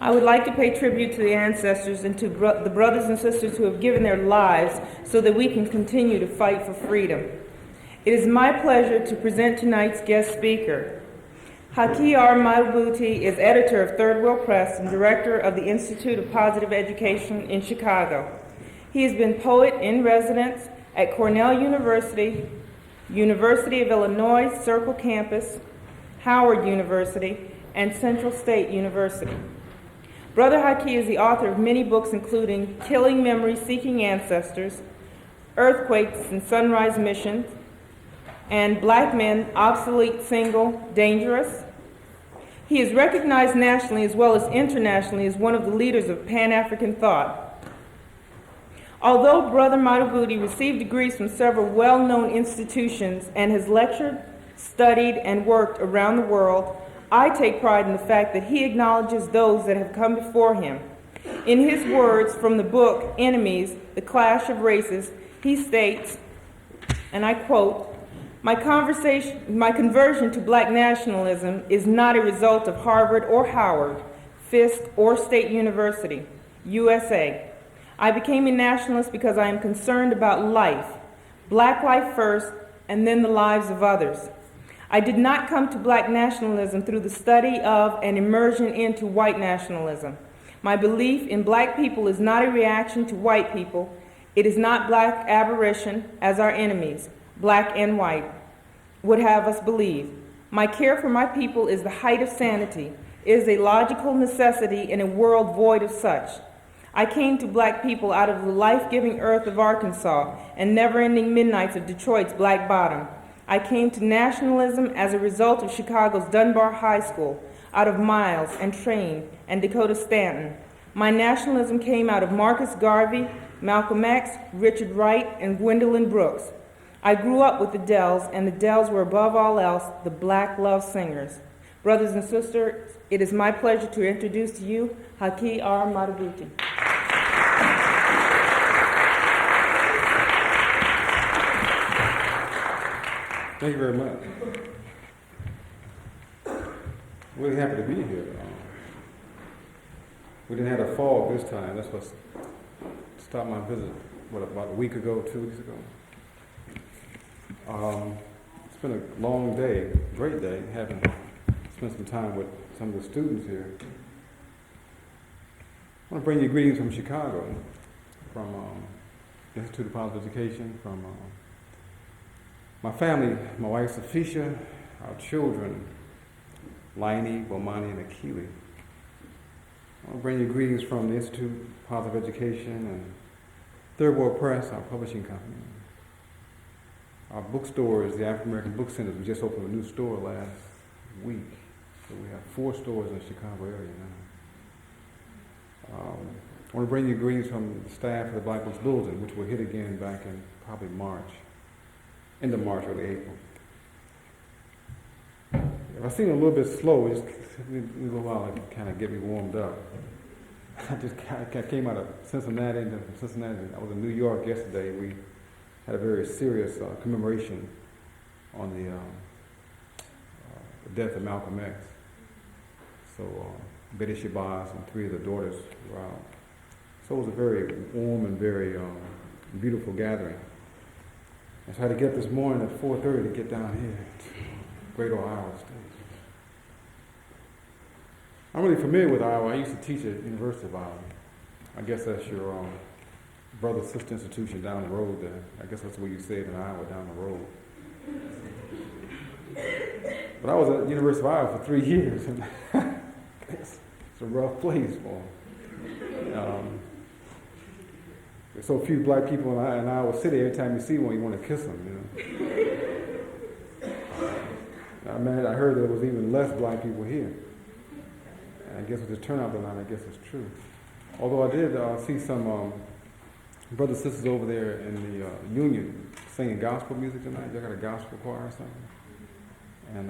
I would like to pay tribute to the ancestors and to the brothers and sisters who have given their lives so that we can continue to fight for freedom. It is my pleasure to present tonight's guest speaker. Haki R. Madhubuti is editor of Third World Press and director of the Institute of Positive Education in Chicago. He has been poet in residence at Cornell University, University of Illinois Circle Campus, Howard University, and Central State University. Brother Haki is the author of many books including Killing Memory, Seeking Ancestors, Earthquakes and Sunrise Missions, and Black Men, Obsolete, Single, Dangerous. He is recognized nationally as well as internationally as one of the leaders of Pan-African thought. Although Brother Madhubuti received degrees from several well-known institutions and has lectured, studied, and worked around the world, I take pride in the fact that he acknowledges those that have come before him. In his words from the book, Enemies, The Clash of Races, he states, and I quote, my conversion to black nationalism is not a result of Harvard or Howard, Fisk or State University, USA. I became a nationalist because I am concerned about life, black life first, and then the lives of others. I did not come to black nationalism through the study of and immersion into white nationalism. My belief in black people is not a reaction to white people. It is not black aberration, as our enemies, black and white, would have us believe. My care for my people is the height of sanity. It is a logical necessity in a world void of such. I came to black people out of the life-giving earth of Arkansas and never-ending midnights of Detroit's Black Bottom. I came to nationalism as a result of Chicago's Dunbar High School, out of Miles and Train and Dakota Stanton. My nationalism came out of Marcus Garvey, Malcolm X, Richard Wright, and Gwendolyn Brooks. I grew up with the Dells, and the Dells were above all else the black love singers. Brothers and sisters, it is my pleasure to introduce to you Haki R. Madhubuti. Thank you very much. Really happy to be here. We didn't have a fog this time. That's what stopped my visit, about a week ago, 2 weeks ago. It's been a long day, great day, having spent some time with some of the students here. I want to bring you greetings from Chicago, from the Institute of Positive Education, from my family, my wife Safisha, our children, Laini, Bomani, and Akili. I want to bring you greetings from the Institute of Positive Education and Third World Press, our publishing company. Our bookstores, the African American Book Centers, we just opened a new store last week. So we have 4 stores in the Chicago area now. I want to bring you greetings from the staff of the Black Books Bulletin, which will hit again back in probably March, end of March, early April. If I seem a little bit slow, just give me a little while to kind of get me warmed up. I came out of Cincinnati, and from Cincinnati, I was in New York yesterday. We had a very serious commemoration on the death of Malcolm X. So Betty Shabazz and 3 of the daughters were out. So it was a very warm and very beautiful gathering. And so I had to get up this morning at 4:30 to get down here to Great Iowa State. I'm really familiar with Iowa. I used to teach at the University of Iowa. I guess that's your brother-sister institution down the road there. I guess that's what you say it in Iowa, down the road. But I was at the University of Iowa for 3 years, and it's a rough place for them. There's so few black people in Iowa City, every time you see one, you want to kiss them, I heard there was even less black people here. And I guess with the turnout tonight, I guess it's true. Although I did see some brothers and sisters over there in the Union singing gospel music tonight. They got a gospel choir or something. And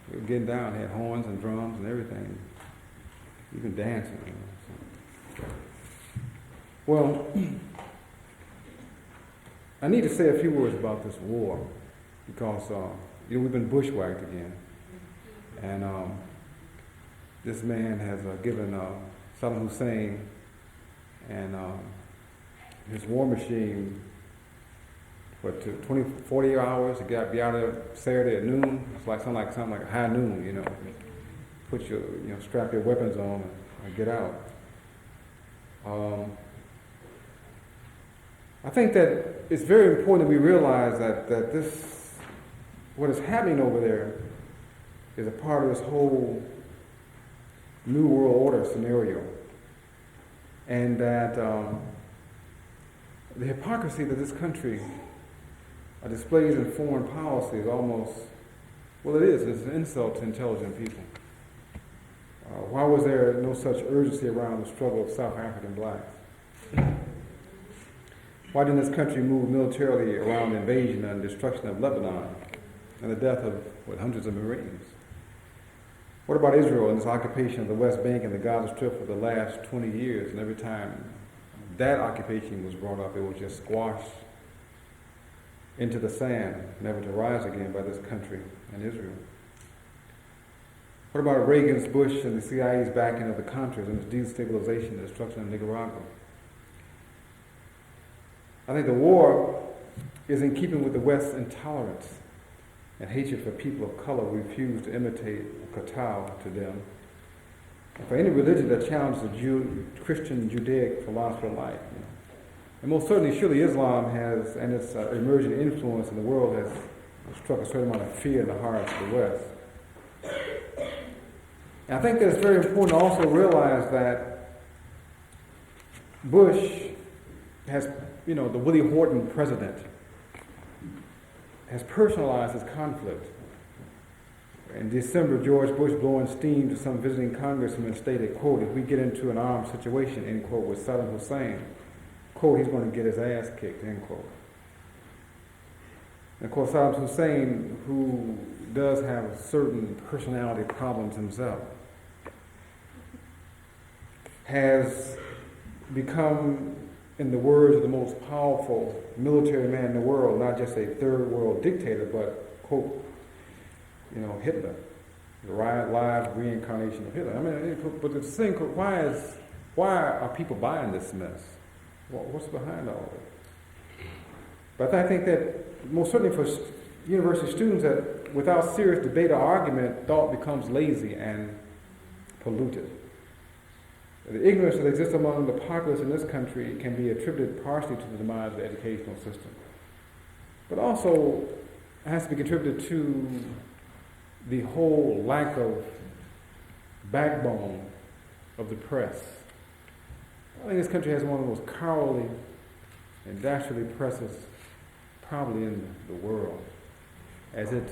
they were getting down, they had horns and drums and everything, even dancing. So. Well, I need to say a few words about this war because we've been bushwhacked again. And this man has given Saddam Hussein and his war machine, what, 40 hours, you got to be out there Saturday at noon. It's like something like a high noon, you know. Put your, strap your weapons on and get out. I think that it's very important that we realize that this, what is happening over there, is a part of this whole New World Order scenario. And that the hypocrisy that this country displays in foreign policy is almost, well, it's an insult to intelligent people. Why was there no such urgency around the struggle of South African blacks? Why didn't this country move militarily around the invasion and destruction of Lebanon and the death of hundreds of Marines? What about Israel and its occupation of the West Bank and the Gaza Strip for the last 20 years? And every time that occupation was brought up, it was just squashed into the sand, never to rise again by this country and Israel. What about Reagan's, Bush, and the CIA's backing of the Contras and its destabilization and destruction of Nicaragua? I think the war is in keeping with the West's intolerance and hatred for people of color who refuse to imitate or kowtow to them, and for any religion that challenges the Christian Judaic philosophy of life. And most certainly, surely Islam has, and its emerging influence in the world has struck a certain amount of fear in the hearts of the West. And I think that it's very important to also realize that Bush has, the Willie Horton president, has personalized his conflict. In December, George Bush, blowing steam to some visiting congressman, stated, quote, "If we get into an armed situation," end quote, with Saddam Hussein, quote, "he's going to get his ass kicked," end quote. And of course, Saddam Hussein, who does have certain personality problems himself, has become, in the words of the most powerful military man in the world, not just a third world dictator, but, quote, Hitler, the live reincarnation of Hitler. I mean, but the thing, why are people buying this mess? What's behind all of it? But I think that most certainly for university students, that without serious debate or argument, thought becomes lazy and polluted. The ignorance that exists among the populace in this country can be attributed partially to the demise of the educational system, but also has to be contributed to the whole lack of backbone of the press. I think this country has one of the most cowardly and dastardly presses probably in the world, as it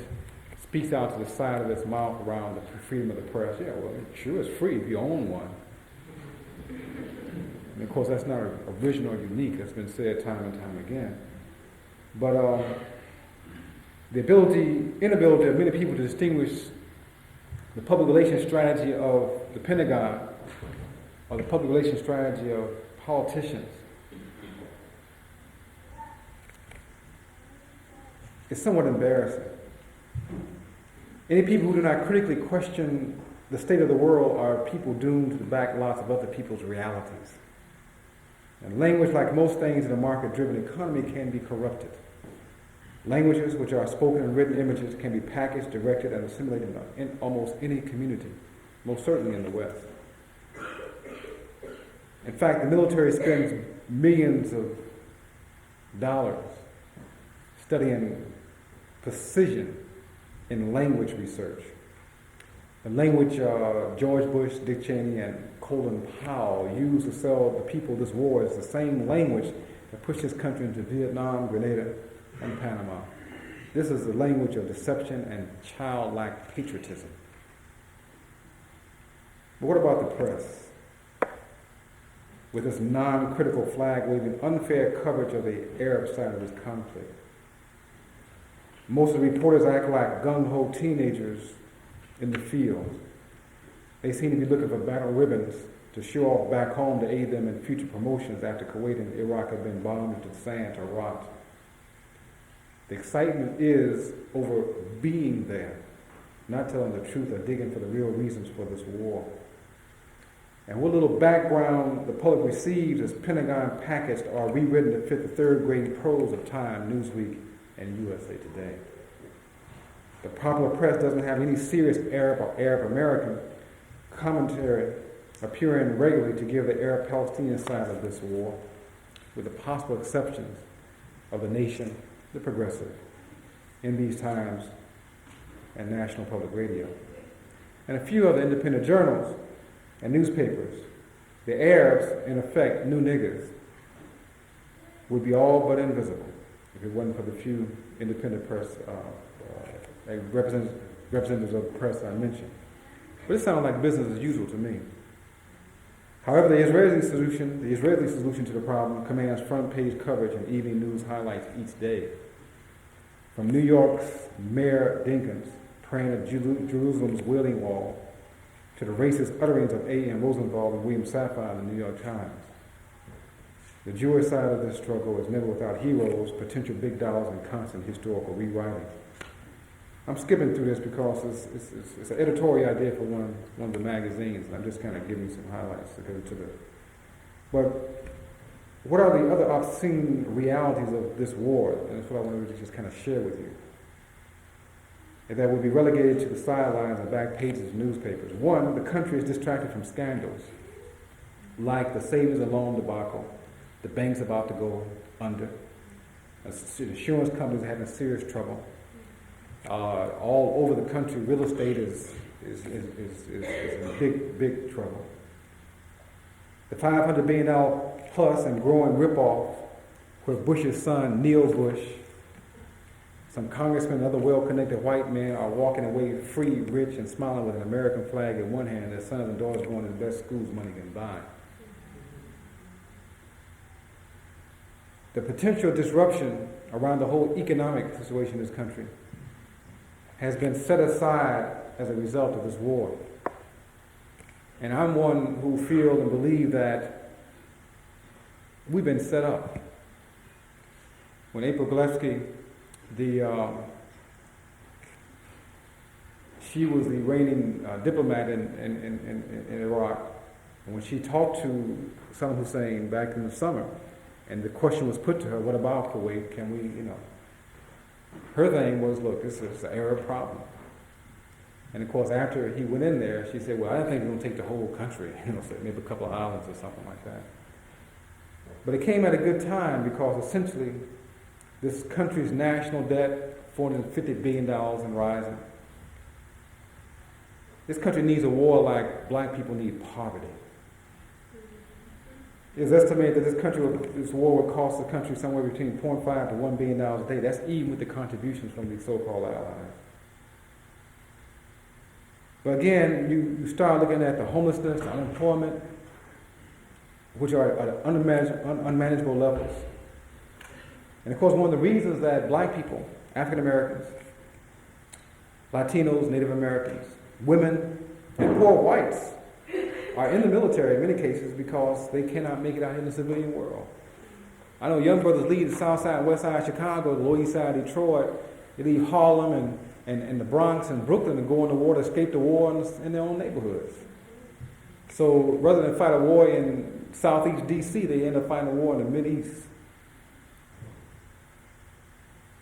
speaks out to the side of its mouth around the freedom of the press. Yeah, well, sure, it's free if you own one. And of course, that's not original or unique. That's been said time and time again. But the inability of many people to distinguish the public relations strategy of the Pentagon or the public relations strategy of politicians is somewhat embarrassing. Any people who do not critically question the state of the world are people doomed to the back lots of other people's realities. And language, like most things in a market-driven economy, can be corrupted. Languages, which are spoken and written images, can be packaged, directed, and assimilated in almost any community, most certainly in the West. In fact, the military spends millions of dollars studying precision in language research. The language George Bush, Dick Cheney, and Colin Powell used to sell the people this war is the same language that pushed this country into Vietnam, Grenada, and Panama. This is the language of deception and childlike patriotism. But what about the press? With its non-critical flag-waving, unfair coverage of the Arab side of this conflict. Most of the reporters act like gung-ho teenagers in the field. They seem to be looking for battle ribbons to show off back home to aid them in future promotions after Kuwait and Iraq have been bombed into the sand to rot. The excitement is over being there, not telling the truth or digging for the real reasons for this war. And what little background the public receives is Pentagon packaged or rewritten to fit the third-grade prose of Time, Newsweek, and USA Today. The popular press doesn't have any serious Arab or Arab American commentary appearing regularly to give the Arab-Palestinian side of this war, with the possible exceptions of The Nation, The Progressive, In These Times, and National Public Radio. And a few other independent journals and newspapers. The Arabs, in effect, new niggers, would be all but invisible if it wasn't for the few independent press representatives of the press I mentioned. But it sounds like business as usual to me. However, the Israeli solution to the problem commands front-page coverage and evening news highlights each day. From New York's Mayor Dinkins praying at Jerusalem's Wailing Wall to the racist utterings of A.M. Rosenthal and William Safire in the New York Times. The Jewish side of this struggle is never without heroes, potential big dollars, and constant historical rewriting. I'm skipping through this because it's an editorial idea for one of the magazines, and I'm just kind of giving you some highlights to go to the. But what are the other obscene realities of this war? And that's what I wanted to just kind of share with you. And that will be relegated to the sidelines and back pages of newspapers. One, the country is distracted from scandals like the savings and loan debacle, the banks about to go under, insurance companies are having serious trouble. All over the country, real estate is in big trouble. The $500 billion plus and growing ripoff, where Bush's son, Neil Bush, some congressmen and other well-connected white men are walking away free, rich, and smiling with an American flag in one hand, their sons and daughters going to the best schools money can buy. The potential disruption around the whole economic situation in this country has been set aside as a result of this war. And I'm one who feel and believe that we've been set up. When April Gillespie, she was the reigning diplomat in Iraq, and when she talked to Saddam Hussein back in the summer, and the question was put to her, what about Kuwait? Can we, her thing was, look, this is an Arab problem. And of course, after he went in there, she said, well, I don't think we're going to take the whole country, so maybe a couple of islands or something like that. But it came at a good time because essentially this country's national debt, $450 billion and rising. This country needs a war like black people need poverty. It is estimated that this war will cost the country somewhere between $0.5 to $1 billion a day. That's even with the contributions from the so-called allies. But again, you start looking at the homelessness, the unemployment, which are at unmanageable levels. And of course, one of the reasons that black people, African Americans, Latinos, Native Americans, women, and poor whites are in the military in many cases because they cannot make it out in the civilian world. I know young brothers leave the south side, west side of Chicago, the lower east side of Detroit. They leave Harlem and the Bronx and Brooklyn and go in the war to escape the war in their own neighborhoods. So rather than fight a war in southeast D.C., they end up fighting a war in the Mideast.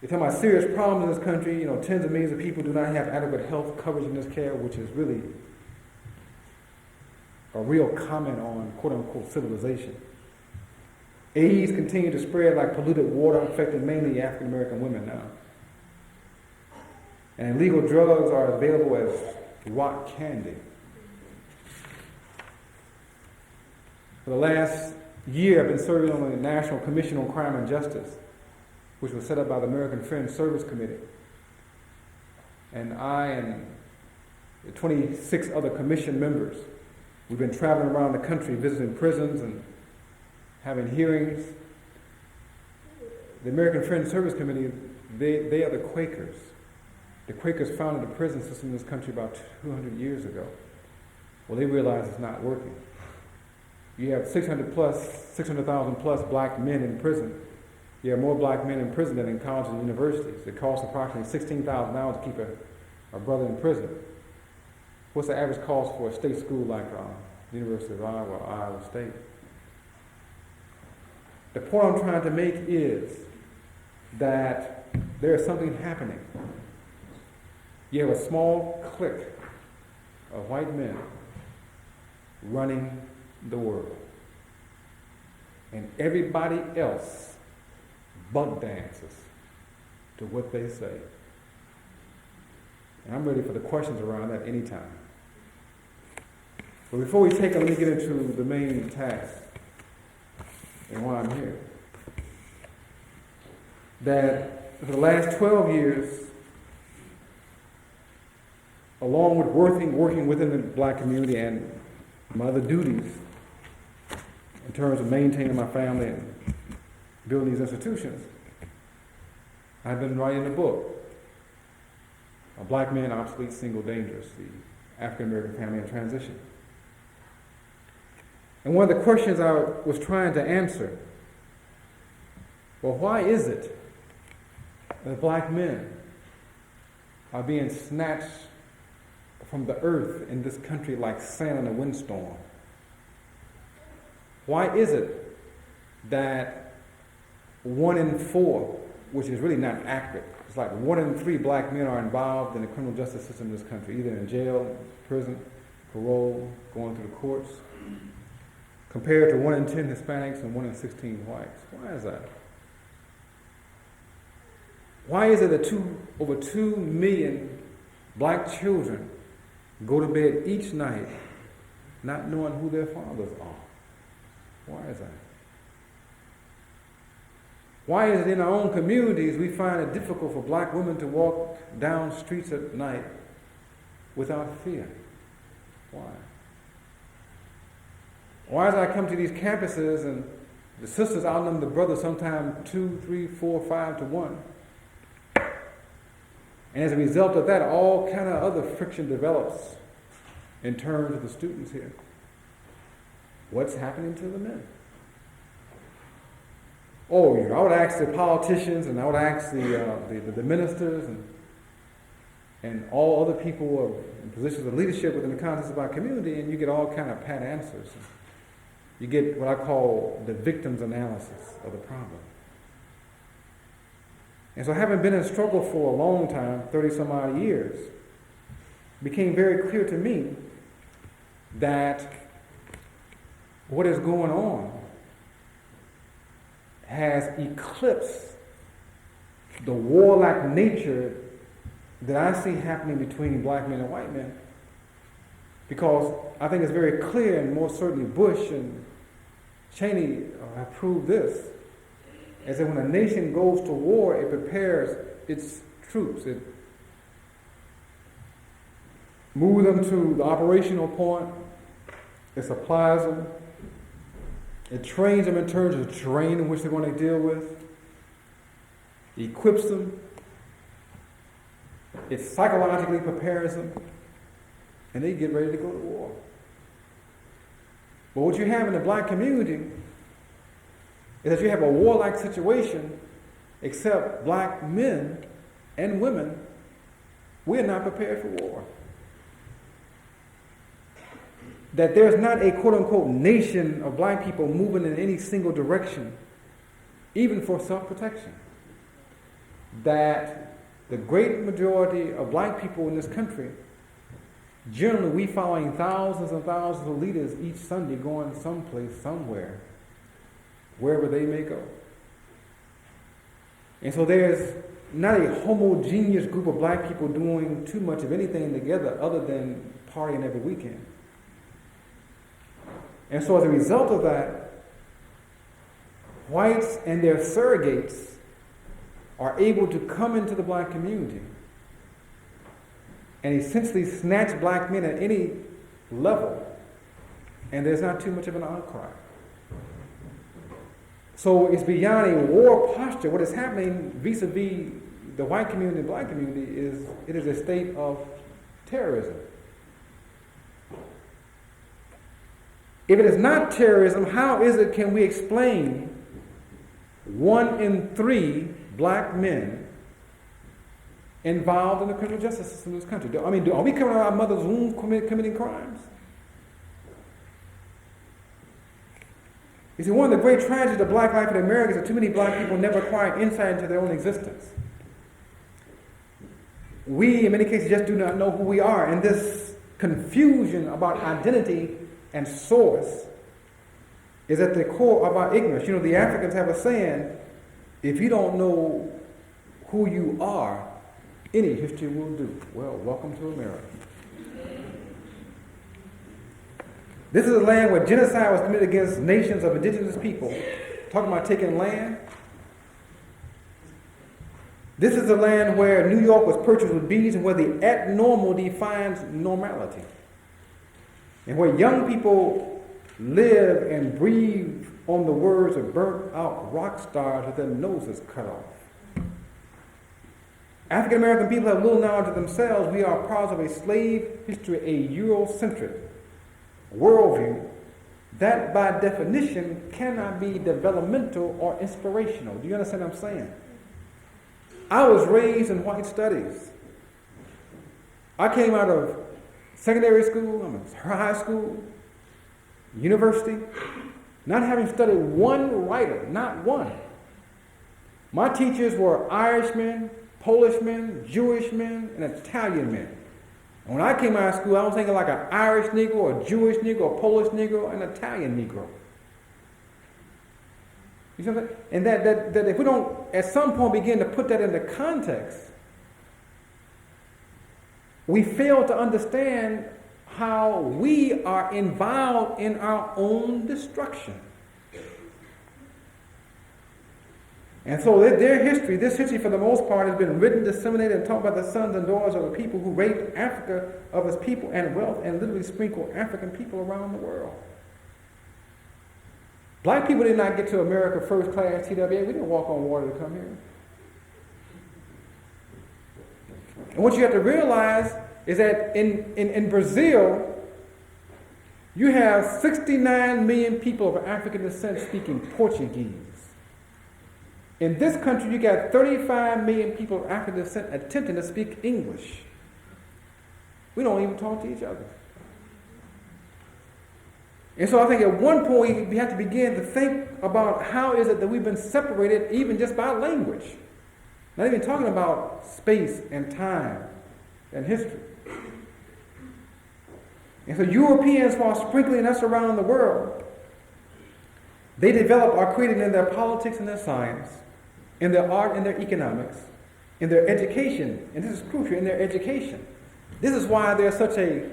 You're talking about serious problems in this country. Tens of millions of people do not have adequate health coverage in this care, which is really a real comment on quote-unquote civilization. AIDS continue to spread like polluted water, affecting mainly African-American women now. And illegal drugs are available as rock candy. For the last year, I've been serving on the National Commission on Crime and Justice, which was set up by the American Friends Service Committee. And I and the 26 other commission members, we've been traveling around the country, visiting prisons and having hearings. The American Friends Service Committee, they are the Quakers. The Quakers founded the prison system in this country about 200 years ago. Well, they realized it's not working. You have 600,000 plus black men in prison. You have more black men in prison than in colleges and universities. It costs approximately $16,000 to keep a brother in prison. What's the average cost for a state school like University of Iowa, Iowa State. The point I'm trying to make is that there is something happening. You have a small clique of white men running the world. And everybody else buck dances to what they say. And I'm ready for the questions around that anytime. But before we take it, let me get into the main task and why I'm here. That for the last 12 years, along with working within the black community and my other duties in terms of maintaining my family and building these institutions, I've been writing a book, A Black Man, Obsolete, Single, Dangerous, the African American Family in Transition. And one of the questions I was trying to answer, well, why is it that black men are being snatched from the earth in this country like sand in a windstorm? Why is it that 1 in 4, which is really not accurate, it's like 1 in 3 black men are involved in the criminal justice system in this country, either in jail, prison, parole, going through the courts, compared to 1 in 10 Hispanics and 1 in 16 whites? Why is that? Why is it that over 2 million black children go to bed each night not knowing who their fathers are? Why is that? Why is it in our own communities we find it difficult for black women to walk down streets at night without fear? Why? Why as I come to these campuses and the sisters outnumber the brothers sometimes 2, 3, 4, 5 to 1. And as a result of that, all kind of other friction develops in terms of the students here. What's happening to the men? Oh, I would ask the politicians and I would ask the ministers and all other people in positions of leadership within the context of our community, and you get all kind of pat answers. You get what I call the victim's analysis of the problem. And so having been in struggle for a long time, 30 some odd years, it became very clear to me that what is going on has eclipsed the warlike nature that I see happening between black men and white men. Because I think it's very clear, and more certainly Bush and Cheney have proved this, is that when a nation goes to war, it prepares its troops. It moves them to the operational point. It supplies them. It trains them in terms of the terrain in which they're going to deal with. It equips them. It psychologically prepares them. And they get ready to go to war. But what you have in the black community is that you have a warlike situation, except black men and women, we're not prepared for war. That there's not a quote-unquote nation of black people moving in any single direction, even for self-protection. That the great majority of black people in this country, generally we following thousands and thousands of leaders each Sunday going someplace, somewhere, wherever they may go. And so there's not a homogeneous group of black people doing too much of anything together other than partying every weekend. And so as a result of that, whites and their surrogates are able to come into the black community and essentially snatch black men at any level, and there's not too much of an outcry. So it's beyond a war posture. What is happening vis-a-vis the white community and black community is it is a state of terrorism. If it is not terrorism, how is it can we explain 1 in 3 black men involved in the criminal justice system in this country? I mean, are we coming out of our mother's womb committing crimes? You see, one of the great tragedies of black life in America is that too many black people never acquire insight into their own existence. We, in many cases, just do not know who we are, and this confusion about identity and source is at the core of our ignorance. You know, the Africans have a saying, if you don't know who you are, any history will do. Well, welcome to America. This is a land where genocide was committed against nations of indigenous people. Talking about taking land. This is a land where New York was purchased with bees and where the abnormal defines normality. And where young people live and breathe on the words of burnt out rock stars with their noses cut off. African American people have little knowledge of themselves. We are part of a slave history, a Eurocentric worldview that by definition cannot be developmental or inspirational. Do you understand what I'm saying? I was raised in white studies. I came out of secondary school, high school, university, not having studied one writer, not one. My teachers were Irishmen, Polishmen, Jewishmen, and Italian men. And when I came out of school, I was thinking like an Irish Negro, a Jewish Negro, a Polish Negro, and an Italian Negro. You see what I'm saying? And that if we don't at some point begin to put that into context, we fail to understand how we are involved in our own destruction. And so their history, this history for the most part, has been written, disseminated, and taught by the sons and daughters of the people who raped Africa of its people and wealth and literally sprinkled African people around the world. Black people did not get to America first class TWA. We didn't walk on water to come here. And what you have to realize is that in Brazil, you have 69 million people of African descent speaking Portuguese. In this country, you got 35 million people of African descent attempting to speak English. We don't even talk to each other. And so I think at one point we have to begin to think about how is it that we've been separated even just by language. Not even talking about space and time and history. And so Europeans, while sprinkling us around the world, they developed or created in their politics and their science, in their art and their economics, in their education, and this is crucial, in their education. This is why there's such a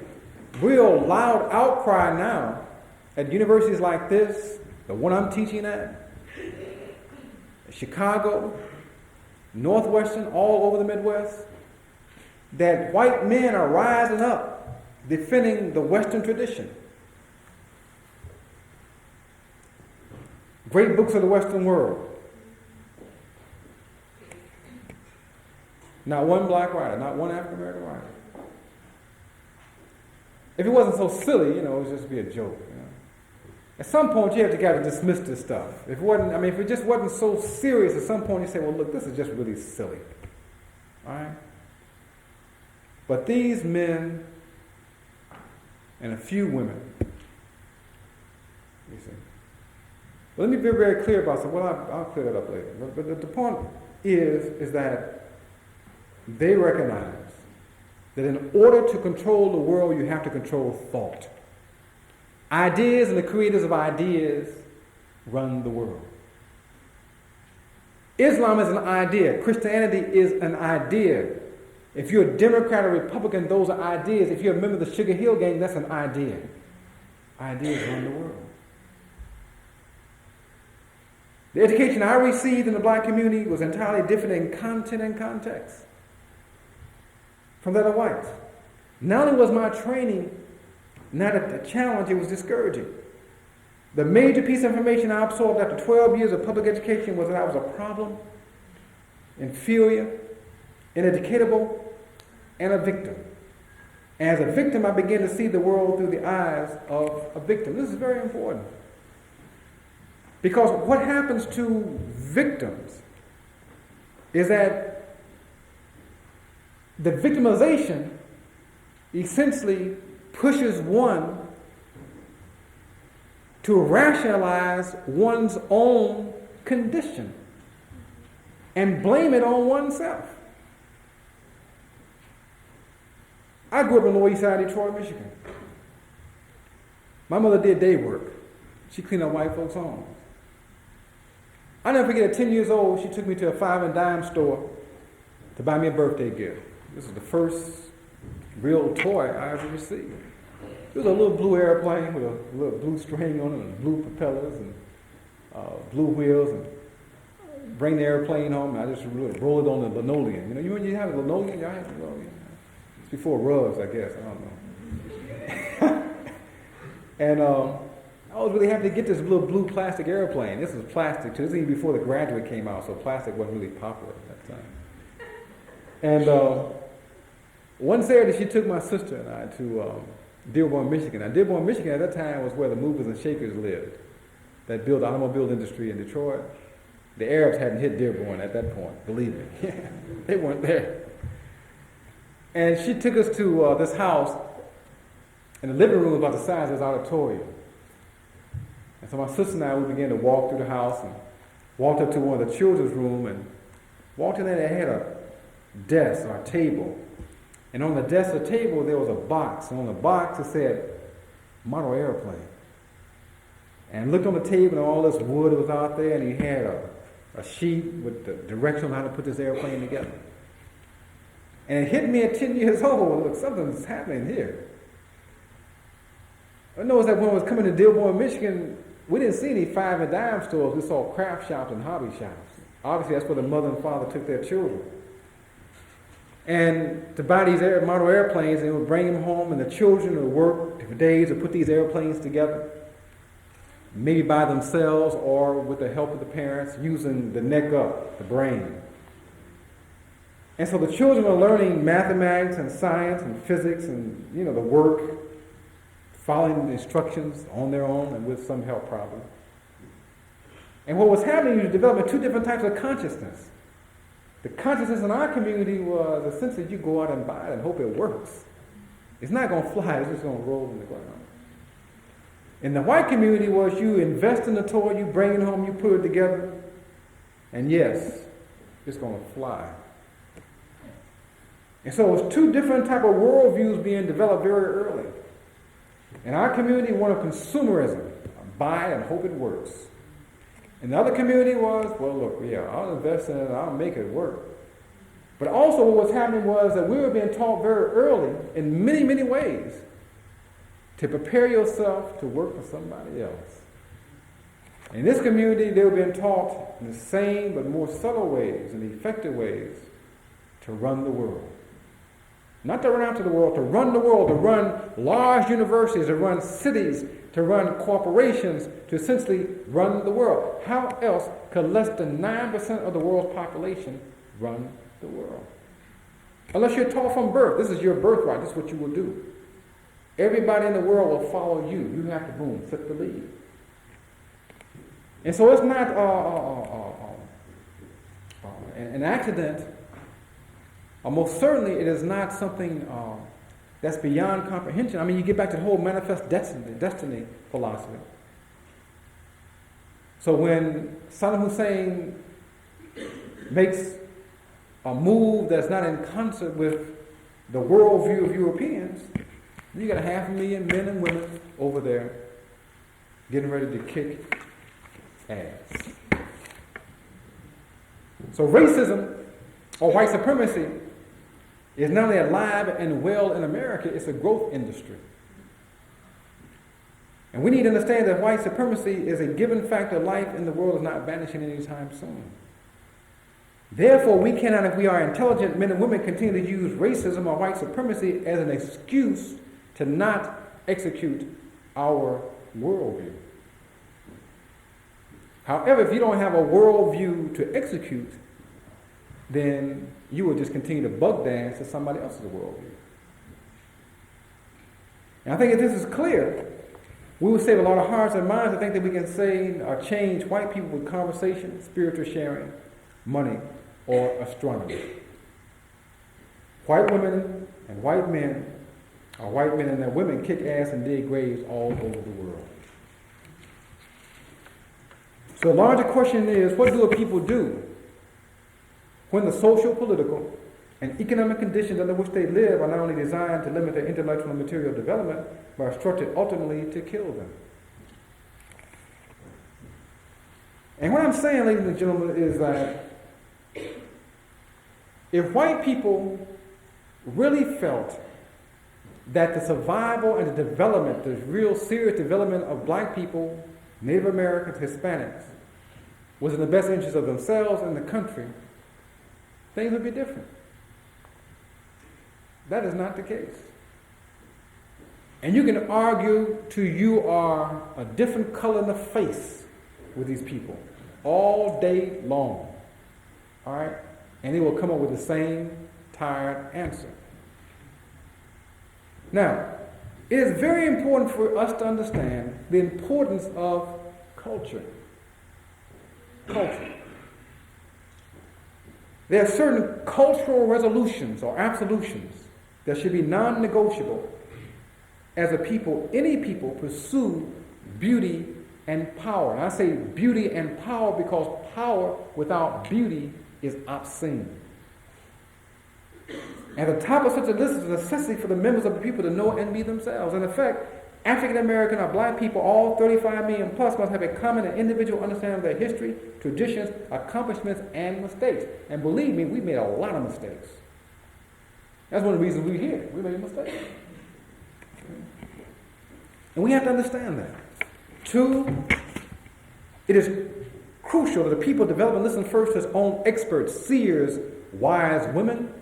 real loud outcry now at universities like this, the one I'm teaching at, Chicago, Northwestern, all over the Midwest, that white men are rising up defending the Western tradition. Great books of the Western world. Not one black writer, not one African American writer. If it wasn't so silly, it would just be a joke. At some point, you have to dismiss this stuff. If it just wasn't so serious, at some point you say, well, look, this is just really silly. All right? But these men and a few women, you see. But let me be very clear about something. Well, I'll clear that up later. But the point is that they recognize that in order to control the world, you have to control thought. Ideas and the creators of ideas run the world. Islam is an idea. Christianity is an idea. If you're a Democrat or Republican, those are ideas. If you're a member of the Sugar Hill Gang, that's an idea. Ideas run the world. The education I received in the black community was entirely different in content and context from that of whites. Not only was my training not a challenge, it was discouraging. The major piece of information I absorbed after 12 years of public education was that I was a problem, inferior, ineducatable, and a victim. As a victim, I began to see the world through the eyes of a victim. This is very important. Because what happens to victims is that the victimization essentially pushes one to rationalize one's own condition and blame it on oneself. I grew up on the Lower East Side of Detroit, Michigan. My mother did day work. She cleaned up white folks' homes. I never forget, at 10 years old, she took me to a 5 and dime store to buy me a birthday gift. This was the first real toy I ever received. It was a little blue airplane with a little blue string on it and blue propellers and blue wheels, and bring the airplane home, and I just really roll it on the linoleum. You know, when you have a linoleum, y'all have a linoleum. It's before rugs, I guess. I don't know. And I was really happy to get this little blue plastic airplane. This was plastic too. This was even before the Graduate came out, so plastic wasn't really popular at that time. And one Saturday, she took my sister and I to Dearborn, Michigan. Now, Dearborn, Michigan at that time was where the movers and shakers lived that built the automobile industry in Detroit. The Arabs hadn't hit Dearborn at that point, believe me. They weren't there. And she took us to this house, and the living room was about the size of this auditorium. And so my sister and I, we began to walk through the house and walked up to one of the children's room and walked in there. They had a desk or a table. And on the desk or table, there was a box. And on the box, it said, model airplane. And looked on the table, and all this wood was out there, and he had a sheet with the direction on how to put this airplane together. And it hit me at 10 years old. Look, something's happening here. I noticed that when I was coming to Dearborn, Michigan, we didn't see any 5 and dime stores. We saw craft shops and hobby shops. Obviously, that's where the mother and father took their children. And to buy these model airplanes, they would bring them home, and the children would work for days to put these airplanes together, maybe by themselves or with the help of the parents, using the neck up, the brain. And so the children are learning mathematics and science and physics and, you know, the work, following the instructions on their own and with some help probably. And what was happening was developing two different types of consciousness. The consciousness in our community was essentially you go out and buy it and hope it works. It's not going to fly, it's just going to roll in the ground. In the white community was you invest in the toy, you bring it home, you put it together, and yes, it's going to fly. And so it was two different type of worldviews being developed very early. In our community, one of consumerism, buy and hope it works. And the other community was, well, look, yeah, I'll invest in it, I'll make it work. But also what was happening was that we were being taught very early, in many, many ways, to prepare yourself to work for somebody else. In this community, they were being taught in the same but more subtle ways and effective ways to run the world. Not to run after the world, to run the world, to run large universities, to run cities, to run corporations, to essentially run the world. How else could less than 9% of the world's population run the world? Unless you're taught from birth, this is your birthright, this is what you will do. Everybody in the world will follow you. You have to, boom, flip the lead. And so it's not an accident. Most certainly it is not something that's beyond comprehension. I mean, you get back to the whole manifest destiny philosophy. So when Saddam Hussein makes a move that's not in concert with the worldview of Europeans, you got 500,000 men and women over there getting ready to kick ass. So racism or white supremacy is not only alive and well in America, it's a growth industry. And we need to understand that white supremacy is a given fact of life in the world, is not vanishing anytime soon. Therefore, we cannot, if we are intelligent men and women, continue to use racism or white supremacy as an excuse to not execute our worldview. However, if you don't have a worldview to execute, then you will just continue to bug dance to somebody else's worldview. And I think if this is clear, we will save a lot of hearts and minds to think that we can save or change white people with conversation, spiritual sharing, money, or astronomy. White women and white men, or white men and their women, kick ass and dig graves all over the world. So the larger question is, what do a people do when the social, political, and economic conditions under which they live are not only designed to limit their intellectual and material development, but are structured ultimately to kill them? And what I'm saying, ladies and gentlemen, is that if white people really felt that the survival and the development, the real serious development of black people, Native Americans, Hispanics, was in the best interest of themselves and the country, things would be different. That is not the case. And you can argue till you are a different color in the face with these people all day long. All right? And they will come up with the same tired answer. Now, it is very important for us to understand the importance of culture. Culture. There are certain cultural resolutions or absolutions that should be non-negotiable as a people, any people, pursue beauty and power. And I say beauty and power because power without beauty is obscene. At the top of such a list is a necessity for the members of the people to know and be themselves. In effect, African American or black people, all 35 million plus, must have a common and individual understanding of their history, traditions, accomplishments, and mistakes. And believe me, we made a lot of mistakes. That's one of the reasons we're here. We made mistakes. And we have to understand that. Two, it is crucial that the people develop and listen first to its own experts, seers, wise women,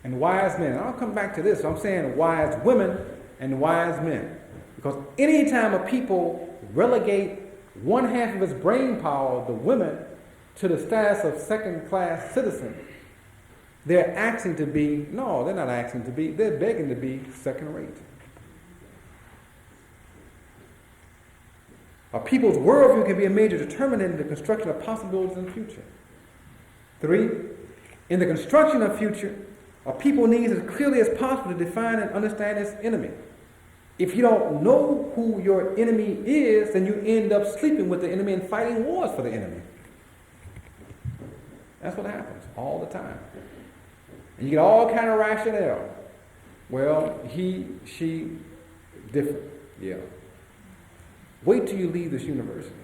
and wise men. And I'll come back to this. I'm saying wise women and wise men. Because any time a people relegate one half of its brain power, the women, to the status of second-class citizens, they're asking to be, no, they're not asking to be, they're begging to be second-rate. A people's worldview can be a major determinant in the construction of possibilities in the future. Three, in the construction of future, a people needs as clearly as possible to define and understand its enemy. If you don't know who your enemy is, then you end up sleeping with the enemy and fighting wars for the enemy. That's what happens all the time. And you get all kind of rationale. Well, he, she, different. Yeah. Wait till you leave this university.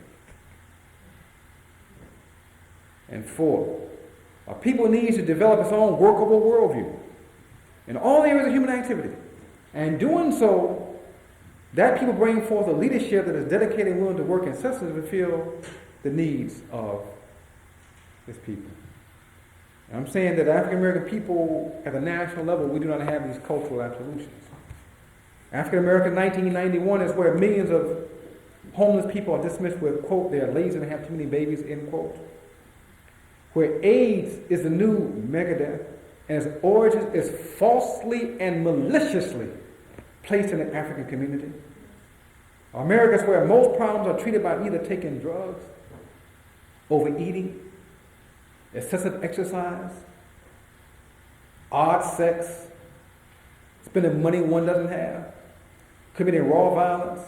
And four, a people needs to develop its own workable worldview in all areas of human activity. And doing so, that people bring forth a leadership that is dedicated and willing to work incessantly to fulfill the needs of its people. And I'm saying that African American people at the national level, we do not have these cultural absolutions. African American 1991 is where millions of homeless people are dismissed with, quote, they are lazy and have too many babies, end quote. Where AIDS is the new megadeath, and its origin is falsely and maliciously placed in the African community. America is where most problems are treated by either taking drugs, overeating, excessive exercise, odd sex, spending money one doesn't have, committing raw violence,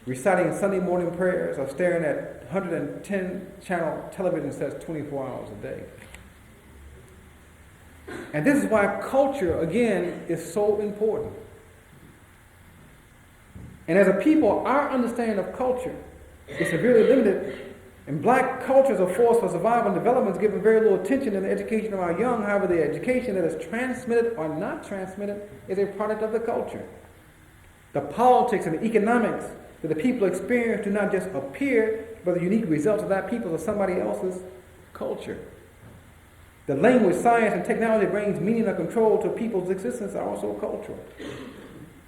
reciting Sunday morning prayers, or staring at 110 channel television sets 24 hours a day. And this is why culture, again, is so important. And as a people, our understanding of culture is severely limited, and black culture is a force for survival and development is given very little attention in the education of our young. However, the education that is transmitted or not transmitted is a product of the culture. The politics and the economics that the people experience do not just appear, but the unique results of that people or somebody else's culture. The language, science, and technology brings meaning or control to people's existence are also cultural.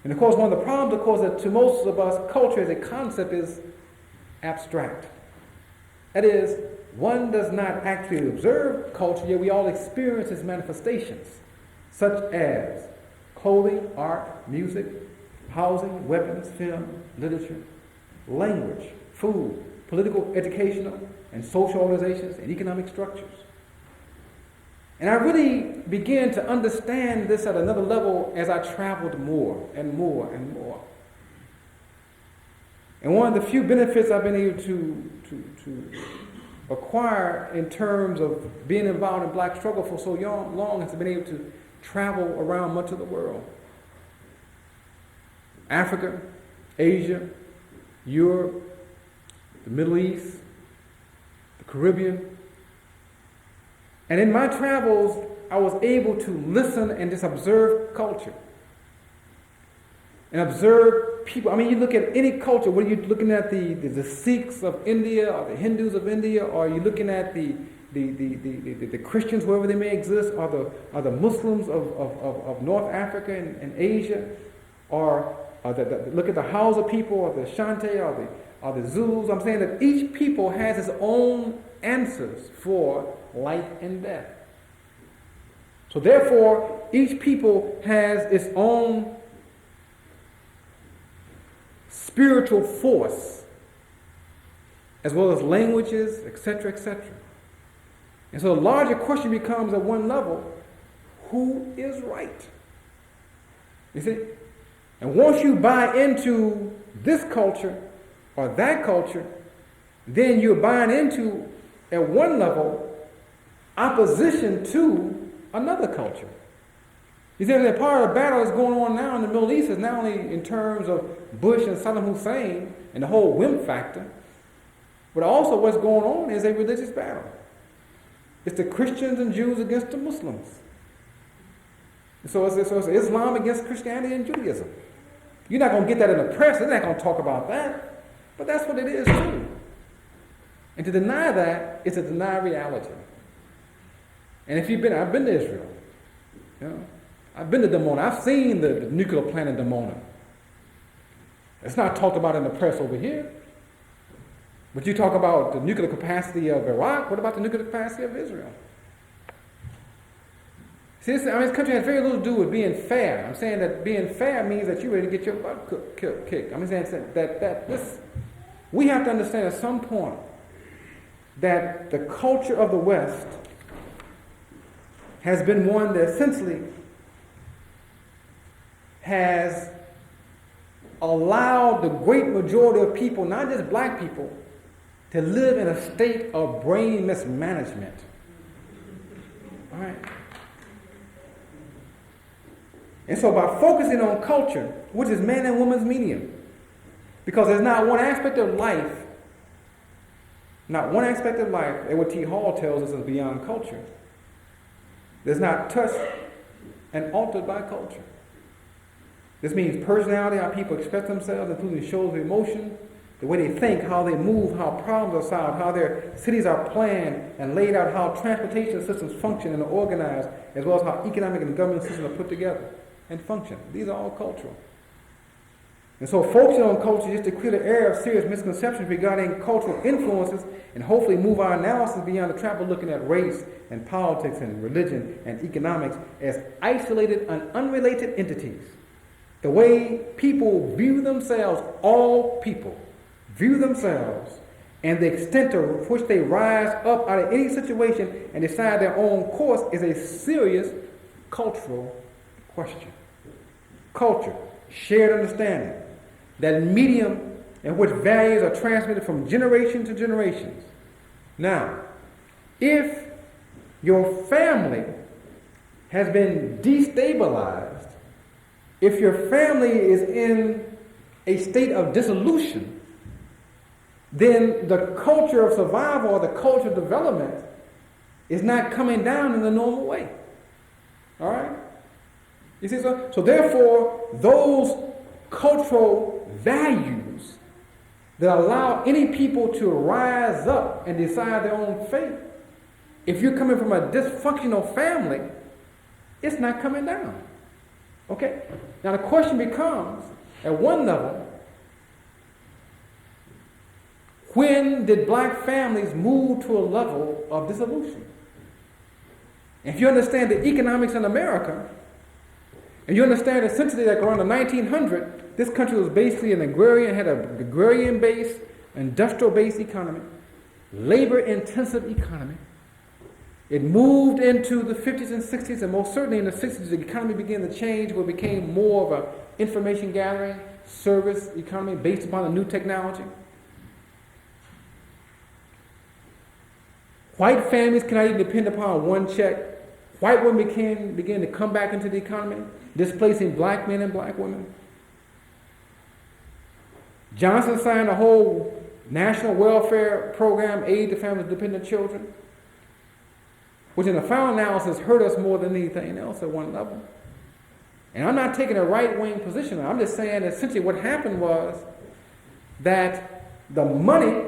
And of course, one of the problems, of course, that to most of us, culture as a concept is abstract. That is, one does not actually observe culture, yet we all experience its manifestations, such as clothing, art, music, housing, weapons, film, literature, language, food, political, educational, and social organizations, and economic structures. And I really began to understand this at another level as I traveled more and more and more. And one of the few benefits I've been able to acquired in terms of being involved in black struggle for so long has been able to travel around much of the world. Africa, Asia, Europe, the Middle East, the Caribbean. And in my travels, I was able to listen and just observe culture. And observe people. I mean, you look at any culture, whether you're looking at the Sikhs of India or the Hindus of India, or you're looking at the Christians, wherever they may exist, or the Muslims of North Africa and Asia, or look at the Hausa people, or the Ashanti, or the Zulus. I'm saying that each people has its own answers for life and death. So therefore, each people has its own spiritual force, as well as languages, etc., etc. And so the larger question becomes at one level, who is right? You see? And once you buy into this culture or that culture, then you're buying into, at one level, opposition to another culture. You see, that part of the battle that's going on now in the Middle East is not only in terms of Bush and Saddam Hussein and the whole wimp factor, but also what's going on is a religious battle. It's the Christians and Jews against the Muslims. So it's Islam against Christianity and Judaism. You're not going to get that in the press. They're not going to talk about that. But that's what it is too. And to deny that is to deny reality. And if I've been to Israel. You know, I've been to Dimona. I've seen the nuclear plant in Dimona. It's not talked about in the press over here. But you talk about the nuclear capacity of Iraq, what about the nuclear capacity of Israel? See, this country has very little to do with being fair. I'm saying that being fair means that you're ready to get your butt kicked. I'm saying that we have to understand at some point that the culture of the West has been one that essentially has allowed the great majority of people, not just black people, to live in a state of brain mismanagement. All right? And so by focusing on culture, which is man and woman's medium, because there's not one aspect of life, and what T. Hall tells us is beyond culture, that's not touched and altered by culture. This means personality, how people express themselves, including shows of emotion, the way they think, how they move, how problems are solved, how their cities are planned and laid out, how transportation systems function and are organized, as well as how economic and government systems are put together and function. These are all cultural. And so focusing on culture is to clear the air of serious misconceptions regarding cultural influences and hopefully move our analysis beyond the trap of looking at race and politics and religion and economics as isolated and unrelated entities. The way people view themselves, all people view themselves, and the extent to which they rise up out of any situation and decide their own course is a serious cultural question. Culture, shared understanding, that medium in which values are transmitted from generation to generations. Now, if your family has been destabilized, if your family is in a state of dissolution, then the culture of survival or the culture of development is not coming down in the normal way. All right? You see, so therefore, those cultural values that allow any people to rise up and decide their own fate, if you're coming from a dysfunctional family, it's not coming down. Okay? Now the question becomes, at one level, when did black families move to a level of dissolution? If you understand the economics in America, and you understand essentially that around the 1900, this country was basically an agrarian, had an agrarian-based, industrial-based economy, labor-intensive economy. It moved into the 50s and 60s, and most certainly in the 60s, the economy began to change, where it became more of an information gathering, service economy based upon the new technology. White families cannot even depend upon one check. White women can begin to come back into the economy, displacing black men and black women. Johnson signed a whole national welfare program, aid to families with dependent children, which in the final analysis hurt us more than anything else at one level. And I'm not taking a right-wing position. I'm just saying essentially what happened was that the money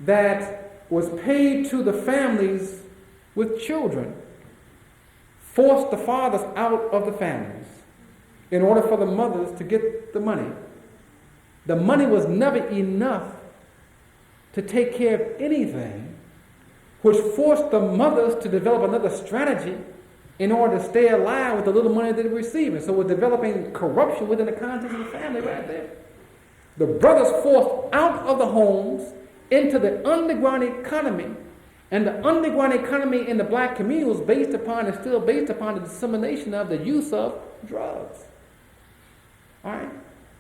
that was paid to the families with children forced the fathers out of the families in order for the mothers to get the money. The money was never enough to take care of anything, which forced the mothers to develop another strategy in order to stay alive with the little money they were receiving. So we're developing corruption within the context of the family right there. The brothers forced out of the homes into the underground economy, and the underground economy in the black community was based upon and still based upon the dissemination of the use of drugs. All right?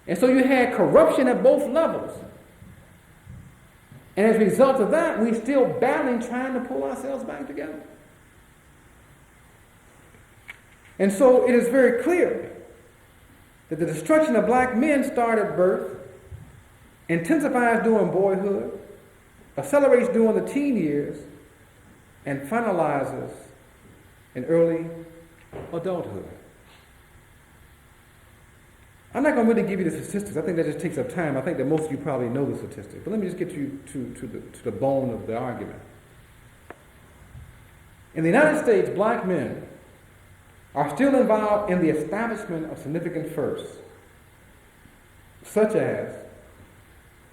And so you had corruption at both levels. And as a result of that, we're still battling, trying to pull ourselves back together. And so it is very clear that the destruction of black men started at birth, intensifies during boyhood, accelerates during the teen years, and finalizes in early adulthood. I'm not going to really give you the statistics. I think that just takes up time. I think that most of you probably know the statistics. But let me just get you to the bone of the argument. In the United States, black men are still involved in the establishment of significant firsts, such as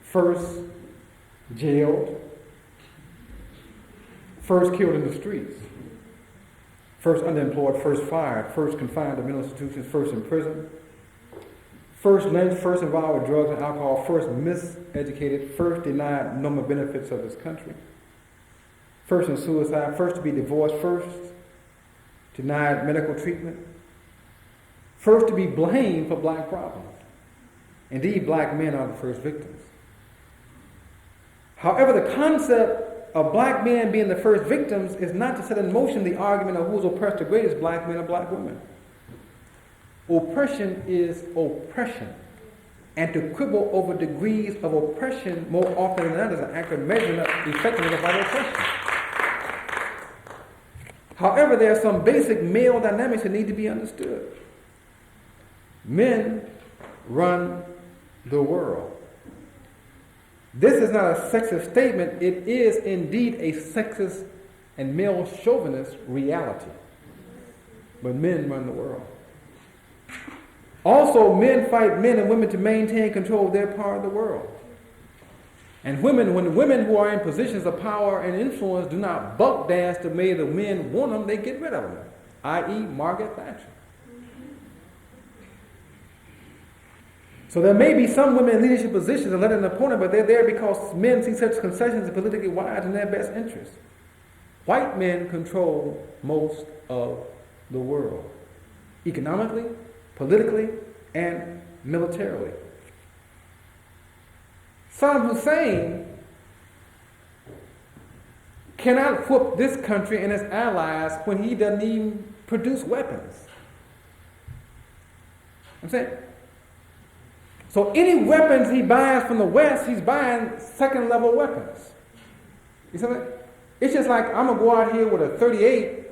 first jailed, first killed in the streets, first underemployed, first fired, first confined to mental institutions, first in prison, first lynched, first involved with drugs and alcohol, first miseducated, first denied normal benefits of this country, first in suicide, first to be divorced, first denied medical treatment, first to be blamed for black problems. Indeed, black men are the first victims. However, the concept of black men being the first victims is not to set in motion the argument of who's oppressed the greatest, black men or black women. Oppression is oppression. And to quibble over degrees of oppression more often than not is an act of measuring up the effectiveness of our oppression. However, there are some basic male dynamics that need to be understood. Men run the world. This is not a sexist statement. It is indeed a sexist and male chauvinist reality. But men run the world. Also, men fight men and women to maintain control of their part of the world. And when women who are in positions of power and influence do not buck dance the way the men want them, they get rid of them, i.e. Margaret Thatcher. So there may be some women in leadership positions and let an opponent, but they're there because men see such concessions as politically wise in their best interest. White men control most of the world, economically, politically, and militarily. Saddam Hussein cannot whoop this country and its allies when he doesn't even produce weapons. I'm saying? So any weapons he buys from the West, he's buying second-level weapons. You see what? It's just like I'm going to go out here with a .38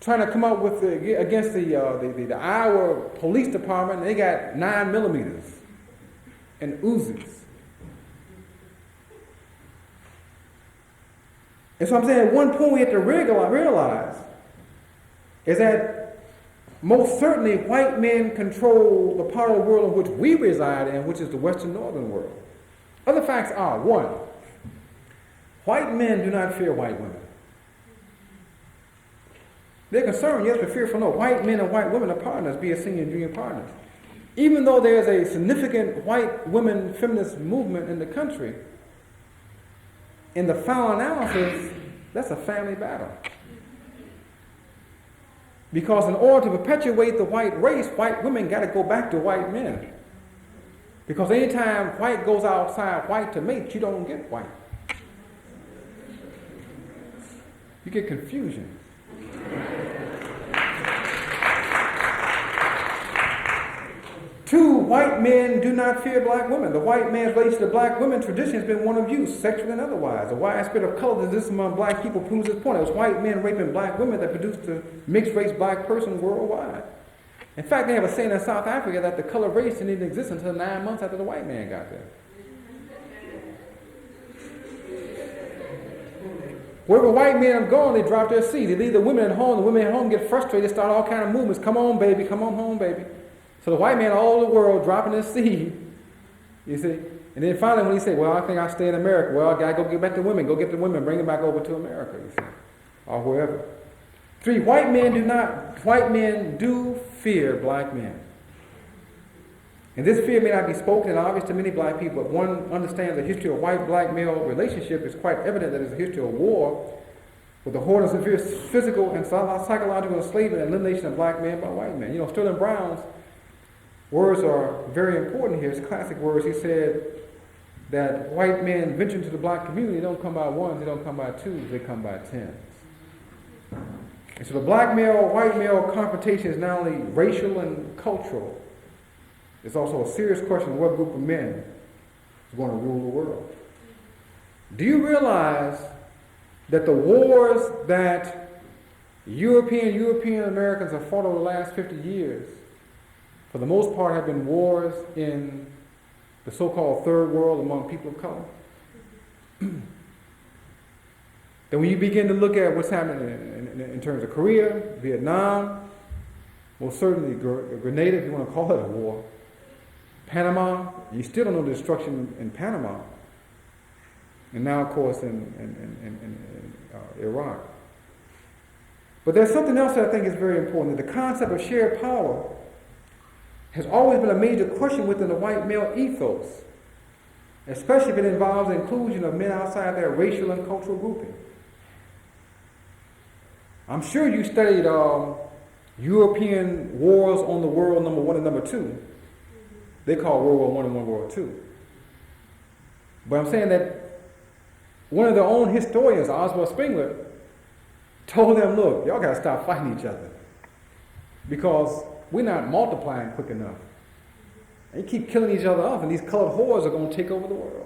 trying to come up with against the Iowa Police Department, and they got 9mm and Uzis. And so I'm saying at one point we have to realize is that most certainly white men control the part of the world in which we reside in, which is the Western Northern world. Other facts are, one, white men do not fear white women. They're concerned, yes, but fearful no. White men and white women are partners, be it senior and junior partners. Even though there's a significant white women feminist movement in the country, in the final analysis, that's a family battle. Because in order to perpetuate the white race, white women got to go back to white men. Because anytime white goes outside white to mate, you don't get white. you get confusion. Two, white men do not fear black women. The white man's relation to black women tradition has been one of use, sexual and otherwise. The widespread of color that exists among black people proves this point. It was white men raping black women that produced the mixed-race black person worldwide. In fact, they have a saying in South Africa that the color race didn't even exist until 9 months after the white man got there. Wherever white men have gone, they drop their seed. They leave the women at home. The women at home get frustrated, start all kind of movements. Come on, baby. Come on home, baby. So the white man all over the world dropping his seed, you see. And then finally when he said, well, I think I'll stay in America. Well, I got to go get back the women. Go get the women. Bring them back over to America, you see. Or wherever. 3, white men do fear black men. And this fear may not be spoken and obvious to many black people, but one understands the history of white-black male relationship. It's quite evident that it's a history of war with the horror and severe physical and psychological enslavement and elimination of black men by white men. You know, Sterling Brown's words are very important here. It's classic words. He said that white men venture into the black community. They don't come by ones, they don't come by twos, they come by tens. And so the black male, white male confrontation is not only racial and cultural, it's also a serious question of what group of men is going to rule the world. Do you realize that the wars that European Americans have fought over the last 50 years, for the most part, have been wars in the so-called third world among people of color? Then when you begin to look at what's happening in terms of Korea, Vietnam, most certainly Grenada, if you want to call it a war, Panama, you still don't know the destruction in Panama, and now, of course, in Iraq. But there's something else that I think is very important. That the concept of shared power has always been a major question within the white male ethos, especially if it involves the inclusion of men outside their racial and cultural grouping. I'm sure you studied European wars on the world, number 1 and number 2. They call World War I and World War II. But I'm saying that one of their own historians, Oswald Spengler, told them, look, y'all got to stop fighting each other because we're not multiplying quick enough. And you keep killing each other off, and these colored whores are going to take over the world.